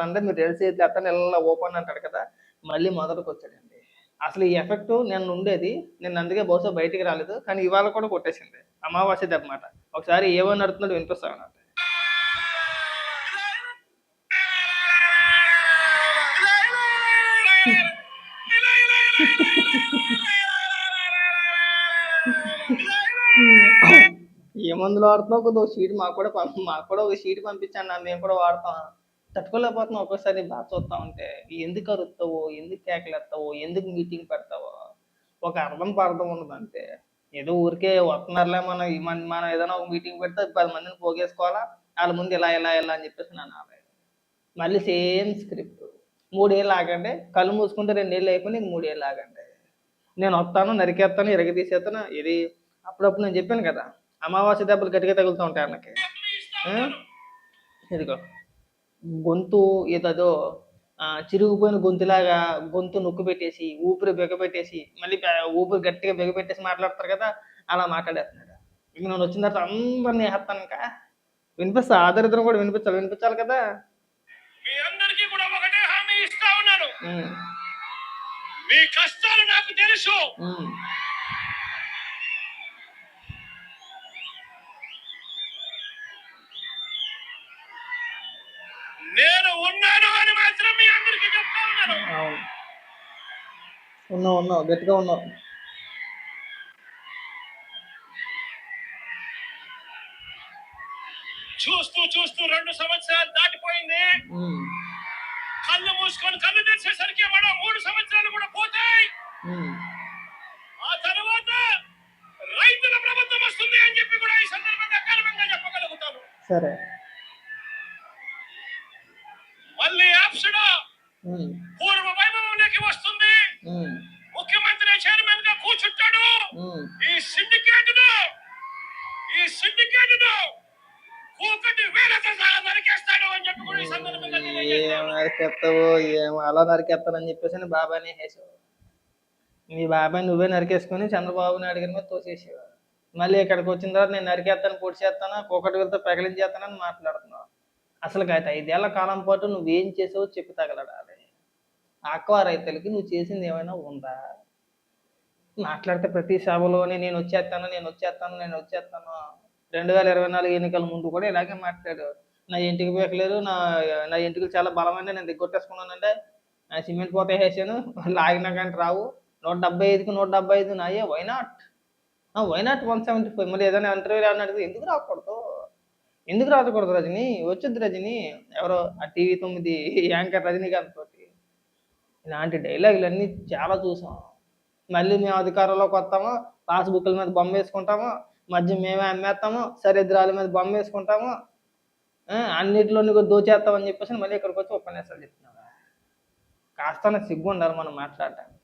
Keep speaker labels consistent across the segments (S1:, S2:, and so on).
S1: అంటే మీరు 2 చేతులు ఎత్తండి ఇలా ఓపెన్ అంటాడు కదా! మళ్ళీ మొదటికొచ్చాడండి. అసలు ఈ ఎఫెక్ట్ నిన్న ఉండేది. నిన్న అందుకే బహుశా బయటికి రాలేదు. కానీ ఇవాళ కూడా కొట్టేసింది. అమావాస్య దెబ్బమాట. ఒకసారి ఏమని అడుగుతున్నాడో వినిపిస్తాను నాకు. ఏ మందులు వాడుతున్నావు కొద్దిగా షీట్ మాకు కూడా ఒక షీట్ పంపించండి మేము కూడా వాడతాం. తట్టుకోలేకపోతున్నాం ఒక్కోసారి బాగా చూస్తా ఉంటే. ఎందుకు అరుస్తావో, ఎందుకు కేకలేస్తావో, ఎందుకు మీటింగ్ పెడతావో ఒక అర్థం పర్థం ఉండదు అంతే. ఏదో ఊరికే వస్తున్నారులే మనం ఏదైనా ఒక మీటింగ్ పెడితే 10 మందిని పోగేసుకోవాలా, వాళ్ళ ముందు ఇలా ఇలా ఇలా అని చెప్పేసి అనాలి. మళ్ళీ సేమ్ స్క్రిప్ట్. 3 ఏళ్ళు ఆగండి, కళ్ళు మూసుకుంటే 2 ఏళ్ళు అయిపోయి నీకు 3 ఏళ్ళు ఆగండి. నేను వస్తాను, నరికేస్తాను, ఇరగదీసేస్తాను. ఇది అప్పుడప్పుడు నేను చెప్పాను కదా, అమావాస్య దెబ్బలు గట్టిగా తగులుతూ ఉంటాయి అన్నకి. ఇదిగో గొంతు ఏదో చిరిగిపోయిన గొంతులాగా గొంతు నొక్కు పెట్టేసి, ఊపిరి బిగపెట్టేసి, మళ్ళీ ఊపిరి గట్టిగా బిగపెట్టేసి మాట్లాడతారు కదా, అలా మాట్లాడేస్తున్నాడు. ఇంక నేను వచ్చిన తర్వాత అందరినీ వేస్తాను. ఇంకా వినిపిస్తా, ఆదరిద్రం కూడా వినిపించాలి కదా.
S2: మీ అందరికీ కూడా ఒకటే హామీ ఇస్తా ఉన్నాను, మీ కష్టాలు నాకు తెలుసు. నేను ఉన్నాను అని మాత్రం మీ అందరికీ చెప్తా ఉన్నాను.
S1: ఉన్నావు గట్టిగా ఉన్నావు.
S2: చూస్తూ 2 సంవత్సరాలు దాటిపోయింది. కళ్ళు మూసుకొని కళ్ళు తెరిచేసరికి మరో 3 సంవత్సరాలు కూడా పోతాయి. ఆ తర్వాత రైతుల ప్రభుత్వం వస్తుంది అని చెప్పి కూడా ఈ సందర్భంగా గర్వంగా చెప్పగలుగుతాను.
S1: సరే,
S2: మళ్ళీ ఆప్షడా పూర్వ వైభవంలోకి వస్తుంది. ముఖ్యమంత్రి చైర్మన్ గా కూర్చుంటాడు. ఈ సిండికేట్ ను నరికేస్తాడు అని చెప్పి కూడా ఈ సందర్భంగా
S1: నరికేస్తావు ఏమో అలా నరికేస్తానని చెప్పేసి బాబాయ్ని వేసావు. మీ బాబాయ్ నువ్వే నరికేసుకుని చంద్రబాబు నాయుడు గారి మీద తోసేసావు. మళ్ళీ ఇక్కడికి వచ్చిన తర్వాత నేను నరికేస్తాను, పొడి చేస్తాను, ఒకటి వెళ్తే పెగలించేస్తానని మాట్లాడుతున్నావు. అసలు అయితే 5 ఏళ్ల కాలం పాటు నువ్వేం చేసావో చెప్పి తగలడాలి. ఆక్వా రైతులకి నువ్వు చేసింది ఏమైనా ఉందా? మాట్లాడితే ప్రతి సభలోనే నేను వచ్చేస్తాను 2024 ఎన్నికల ముందు కూడా ఇలాగే మాట్లాడు. నా ఇంటికి బేకలేదు, నా ఇంటికి చాలా బలమైన, నేను దిగ్గొట్టేసుకున్నానంటే సిమెంట్ పోతే వేసాను, లాగినా కానీ రావు. 175కి 175 నాయే. వైనాట్ 175. మరి ఏదైనా ఇంటర్వ్యూలు అన్నట్టు ఎందుకు రాకూడదు రజని? వచ్చొద్దు రజని. ఎవరో ఆ TV 9 యాంకర్ రజనీకాంత్ తోటి ఇలాంటి డైలాగులన్నీ చాలా చూసాం. మళ్ళీ మేము అధికారంలోకి వస్తాము, పాస్బుక్ల మీద బొమ్మ వేసుకుంటాము, మధ్య మేమే అమ్మేస్తాము, సరిద్రాల మీద బొమ్మ వేసుకుంటాము, అన్నిటిలో నీకు దోచేస్తామని చెప్పేసి మళ్ళీ ఇక్కడికి వచ్చి ఉపన్యాసాలు చెప్తున్నావా? కాస్త సిగ్గు ఉండాలి మనం మాట్లాడటానికి.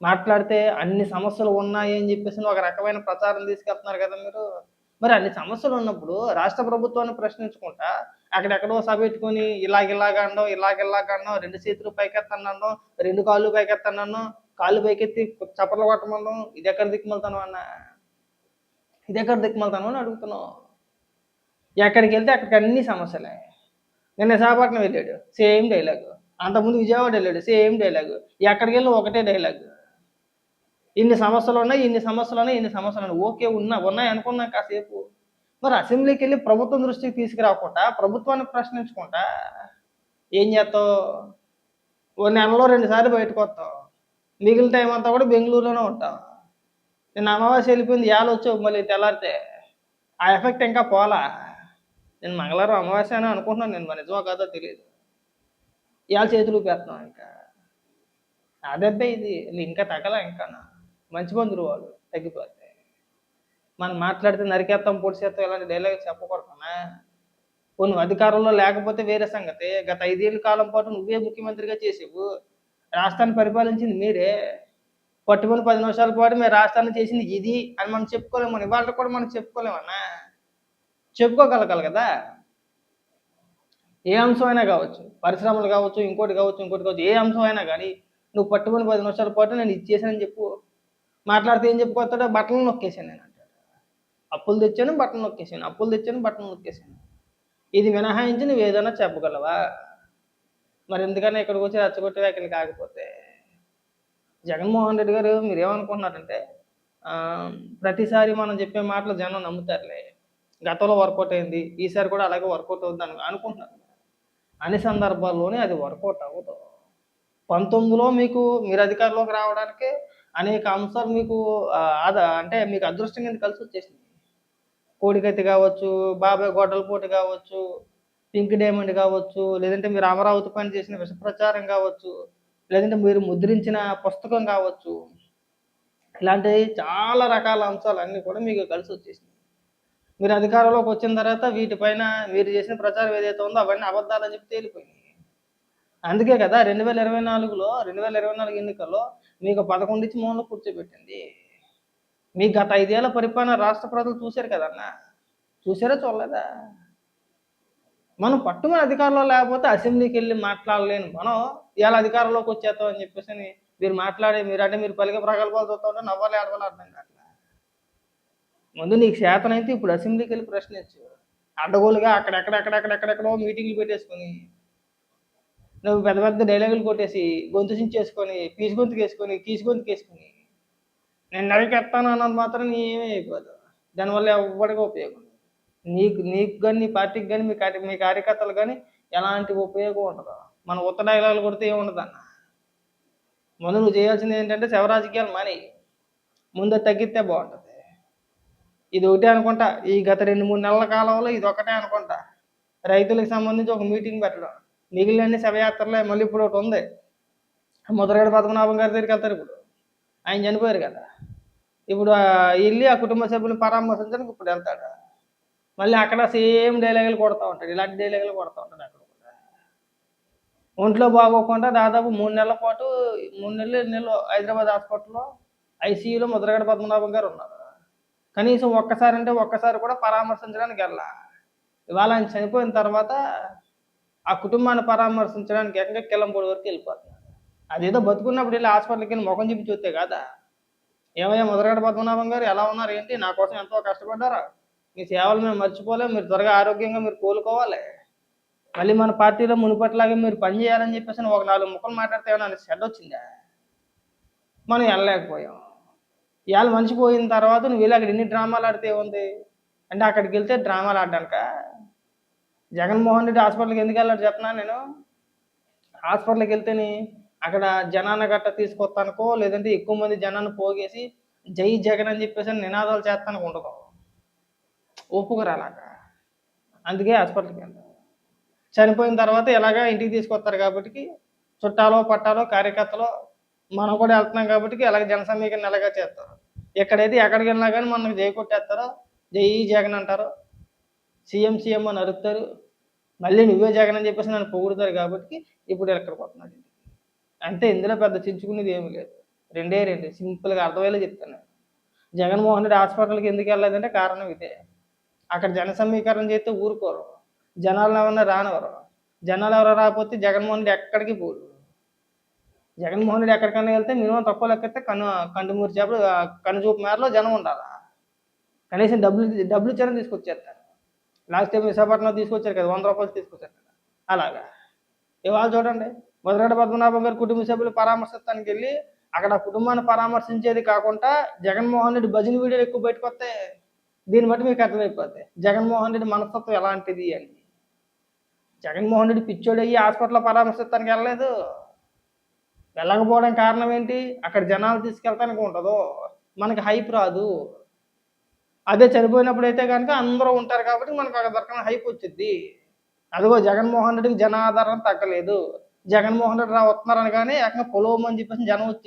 S1: మాట్లాడితే అన్ని సమస్యలు ఉన్నాయి అని చెప్పేసి ఒక రకమైన ప్రచారం తీసుకెళ్తున్నారు కదా మీరు. మరి అన్ని సమస్యలు ఉన్నప్పుడు రాష్ట్ర ప్రభుత్వాన్ని ప్రశ్నించుకుంటా అక్కడెక్కడో సభ పెట్టుకొని ఇలాగండం 2 చేతులు పైకెత్తన్నాను, 2 కాళ్ళు పైకెత్తన్నాను, కాళ్ళు పైకెత్తి చప్పట్లు కొట్టమన్నాం. ఇది ఎక్కడ దిక్కుమలుతాను అని అడుగుతున్నావు. ఎక్కడికి వెళ్తే అక్కడికి అన్ని సమస్యలే. నిన్న విశాఖపట్నం వెళ్ళాడు, సేమ్ డైలాగు. అంతకుముందు విజయవాడ వెళ్ళాడు, సేమ్ డైలాగు. ఎక్కడికి వెళ్ళి ఒకటే డైలాగు. ఇన్ని సమస్యలు ఉన్నాయి. ఓకే, ఉన్నాయి అనుకున్నాం కాసేపు. మరి అసెంబ్లీకి వెళ్ళి ప్రభుత్వం దృష్టికి తీసుకురాకుండా ప్రభుత్వాన్ని ప్రశ్నించుకుంటా ఏం చేస్తావు? ఓ నెలలో 2 సార్లు బయటకు వస్తావు, మిగిలిన టైం అంతా కూడా బెంగళూరులోనే ఉంటావు. నేను అమావాస్య వెళ్ళిపోయింది, వచ్చావు మళ్ళీ తెల్లారితే. ఆ ఎఫెక్ట్ ఇంకా పోలా. నేను మంగళవారం అమావాస్య అని అనుకుంటున్నాను, నేను నిజమో కాదో తెలియదు. ఇవాళ చేతులు పెడుతున్నావు. ఇంకా అదెబ్బే ఇది ఇంకా తగల. ఇంకా మంచి బంధువులు వాళ్ళు తగ్గిపోతే మనం మాట్లాడితే నరికేస్తాం, పొడి చేస్తాం, ఇలాంటి డైలాగ్ చెప్పకూడతానా? నువ్వు అధికారంలో లేకపోతే వేరే సంగతి. గత 5 ఏళ్ళ కాలం పాటు నువ్వే ముఖ్యమంత్రిగా చేసావు, రాష్ట్రాన్ని పరిపాలించింది మీరే. పట్టుకుని 10 నిమిషాల పాటు మేము రాష్ట్రాన్ని చేసింది ఇది అని మనం చెప్పుకోలేము. ఇవాళ కూడా మనం చెప్పుకోలేమన్నా? చెప్పుకోగలగాలి కదా. ఏ అంశం అయినా కావచ్చు, పరిశ్రమలు కావచ్చు, ఇంకోటి కావచ్చు, ఏ అంశం అయినా కానీ నువ్వు పట్టుకుని 10 నిమిషాల పాటు నేను ఇది చేశానని చెప్పు. మాట్లాడితే ఏం చెప్పుకోతాడో, బట్టలు నొక్కేసాను నేను అంటాడు. అప్పులు తెచ్చాను, బట్టలు నొక్కేసాను. ఇది మినహాయించి నువ్వు ఏదైనా చెప్పగలవా? మరి ఎందుకని ఇక్కడికి వచ్చి రెచ్చగొట్టే వ్యాఖ్యలు కాకపోతే జగన్మోహన్ రెడ్డి గారు మీరేమనుకుంటున్నారంటే ఆ, ప్రతిసారి మనం చెప్పే మాటలు జనం నమ్ముతారులే, గతంలో వర్కౌట్ అయింది ఈసారి కూడా అలాగే వర్కౌట్ అవుతుంది అనుకుంటున్నారు. అన్ని సందర్భాల్లోనే అది వర్కౌట్ అవ్వదు. 19లో మీరు అధికారంలోకి రావడానికి అనేక అంశాలు మీకు అంటే మీకు అదృష్టం కింద కలిసి వచ్చేసింది. కోడికత్తి కావచ్చు, బాబాయ్ గొడ్డలపోటు కావచ్చు, పింక్ డైమండ్ కావచ్చు, లేదంటే మీరు అమరావతి పైన చేసిన విష ప్రచారం కావచ్చు, లేదంటే మీరు ముద్రించిన పుస్తకం కావచ్చు, ఇలాంటి చాలా రకాల అంశాలన్నీ కూడా మీకు కలిసి వచ్చేసినాయి. మీరు అధికారంలోకి వచ్చిన తర్వాత వీటిపైన మీరు చేసిన ప్రచారం ఏదైతే ఉందో అవన్నీ అబద్ధాలని చెప్పి తేలిపోయినాయి. అందుకే కదా 2024 ఎన్నికల్లో మీకు 11 ఇచ్చి మూలలో కూర్చోబెట్టింది. మీ గత 5 ఏళ్ల పరిపాలన రాష్ట్ర ప్రజలు చూశారు కదన్నా. చూసారా చూడలేదా? మనం పట్టుమని అధికారంలో లేకపోతే అసెంబ్లీకి వెళ్ళి మాట్లాడలేని మనం ఇవాళ అధికారంలోకి వచ్చేస్తాం అని చెప్పేసి మీరు పలికే ప్రగల్భాలు చూస్తా ఉంటే నవ్వాలి ఆడవాలి అర్థం కావట్లేదు. ముందు నీకు చేతనైతే ఇప్పుడు అసెంబ్లీకి వెళ్ళి ప్రశ్నించు. అడ్డగోలుగా అక్కడెక్కడెక్కడెక్కడెక్కడో మీటింగ్లు పెట్టేసుకొని నువ్వు పెద్ద పెద్ద డైలాగులు కొట్టేసి గొంతు చించేసుకొని పీసు గొంతుకేసుకొని కీసు గొంతుకేసుకొని నేను నరికేస్తాను అన్నది మాత్రం నీ ఏమీ అయిపోదు. దానివల్ల ఎవ్వడికి ఉపయోగం. నీకు కానీ నీ పార్టీకి కానీ మీ కార్యకర్తలు కానీ ఎలాంటి ఉపయోగం ఉండదు. మన ఉత్త డైలాగులు కొడితే ఏముండదు అన్న. ముందు నువ్వు చేయాల్సింది ఏంటంటే శవ రాజకీయాలు మాని ముందు తగ్గితే బాగుంటుంది. ఇది ఒకటే అనుకుంటా, ఈ గత 2-3 నెలల కాలంలో ఇది ఒకటే అనుకుంటా. రైతులకు సంబంధించి ఒక మీటింగ్ పెట్టడం, మిగిలిన శవయాత్రలే. మళ్ళీ ఇప్పుడు ఒకటి ఉంది, ముద్రగడ పద్మనాభం గారి దగ్గరికి వెళ్తారు. ఇప్పుడు ఆయన చనిపోయారు కదా, ఇప్పుడు వెళ్ళి ఆ కుటుంబ సభ్యులను పరామర్శించడానికి ఇప్పుడు వెళ్తాడు. మళ్ళీ అక్కడ సేమ్ డైలాగులు కొడతా ఉంటాడు, ఇలాంటి డైలాగులు కొడతా ఉంటాడు. అక్కడ కూడా ఒంట్లో బాగోకుండా దాదాపు 3 నెలల పాటు 3 నెలలు హైదరాబాద్ హాస్పిటల్లో ఐసీయూలో ముద్రగడ పద్మనాభం గారు ఉన్నారు. కనీసం ఒక్కసారి కూడా పరామర్శించడానికి వెళ్ళా. ఇవాళ ఆయన చనిపోయిన తర్వాత ఆ కుటుంబాన్ని పరామర్శించడానికి ఏకంగా కిల్లంపూడి వరకు వెళ్ళిపోతున్నారు. అదేదో బతుకున్నప్పుడు వెళ్ళి హాస్పిటల్కి వెళ్ళి ముఖం చూపి చూస్తే కదా, ఏమయ్యా ముద్రగడ పద్మనాభం గారు ఎలా ఉన్నారు ఏంటి, నా కోసం ఎంతో కష్టపడ్డారా, మీ సేవలు మేము మర్చిపోలేము, మీరు త్వరగా ఆరోగ్యంగా మీరు కోలుకోవాలి, మళ్ళీ మన పార్టీలో మునుపట్లాగే మీరు పనిచేయాలని చెప్పేసి ఒక 4 ముక్కలు మాట్లాడితే ఏమైనా చెడ్డ వచ్చిందా? మనం వెళ్ళలేకపోయాం. ఇవాళ మనిషి పోయిన తర్వాత నువ్వు వెళ్ళి అక్కడ ఎన్ని డ్రామాలు ఆడితే ఉంది అంటే, అక్కడికి వెళ్తే డ్రామాలు ఆడడానిక? జగన్మోహన్ రెడ్డి హాస్పిటల్కి ఎందుకు వెళ్ళాడు చెప్పనా నేను? హాస్పిటల్కి వెళ్తేనే అక్కడ జనాన్ని గట్ట తీసుకొస్తానుకో, లేదంటే ఎక్కువ మంది జనాన్ని పోగేసి జై జగన్ అని చెప్పేసి నినాదాలు చేస్తానికి ఉండదు, ఒప్పుకోరు అలాగా. అందుకే హాస్పిటల్కి వెళ్తారు. చనిపోయిన తర్వాత ఎలాగా ఇంటికి తీసుకొస్తారు కాబట్టి చుట్టాలో పట్టాలో కార్యకర్తలో మనం కూడా వెళ్తున్నాం కాబట్టి అలాగే జన సమీకరణ ఎలాగా చేస్తారు. ఎక్కడికి వెళ్ళినా కానీ మనకు జై కొట్టేస్తారో, జై జగన్ అంటారు, సీఎం అని అరుస్తారు, మళ్ళీ నువ్వే జగన్ అని చెప్పేసి నన్ను పొగుడుతారు కాబట్టి ఇప్పుడు ఎక్కడికి వస్తున్నాడు. అంతే, ఇందులో పెద్ద చించుకునేది ఏమీ లేదు. 2 సింపుల్గా అర్థమయ్యేలా చెప్తాను. జగన్మోహన్ రెడ్డి హాస్పిటల్కి ఎందుకు వెళ్ళలేదంటే కారణం ఇదే. అక్కడ జన సమీకరణ చేస్తే ఊరుకోరు, జనాలు ఏమన్నా రానివ్వరు. జనాలు ఎవరు రాకపోతే జగన్మోహన్ రెడ్డి ఎక్కడికి పోడు. జగన్మోహన్ రెడ్డి ఎక్కడికైనా వెళ్తే మినిమం తక్కువ లెక్కైతే కంటిమూరి చేపలు కనుచూపు మేరలో జనం ఉండాలి. కనీసం డబ్బులు ఇచ్చారని తీసుకొచ్చేస్తారు. లాస్ట్ టైం విశాఖపట్నంలో తీసుకొచ్చారు కదా, 100 రూపాయలు తీసుకొచ్చారు కదా, అలాగా. ఇవాళ చూడండి, ముద్రగడ పద్మనాభం గారి కుటుంబ సభ్యులు పరామర్శిస్తానికి వెళ్ళి అక్కడ కుటుంబాన్ని పరామర్శించేది కాకుండా జగన్మోహన్ రెడ్డి భజన వీడియోలు ఎక్కువ బయటకు వస్తాయి. దీన్ని బట్టి మీకు అర్థమైపోతాయి జగన్మోహన్ రెడ్డి మనస్తత్వం ఎలాంటిది అని. జగన్మోహన్ రెడ్డి పిచ్చోడయ్యి హాస్పిటల్లో పరామర్శిస్తానికి వెళ్ళలేదు. వెళ్ళకపోవడానికి కారణం ఏంటి? అక్కడ జనాలు తీసుకెళ్తానికి ఉండదు, మనకి హైప్ రాదు. అదే చనిపోయినప్పుడు అయితే కనుక అందరూ ఉంటారు కాబట్టి మనకు అక్కడ దొరకని హైప్ వచ్చింది. అదిగో జగన్మోహన్ రెడ్డికి జనాదరణ తగ్గలేదు. జగన్మోహన్ రెడ్డి వస్తున్నారని కానీ ఏకంగా పొలవమని చెప్పేసి జనం వచ్చి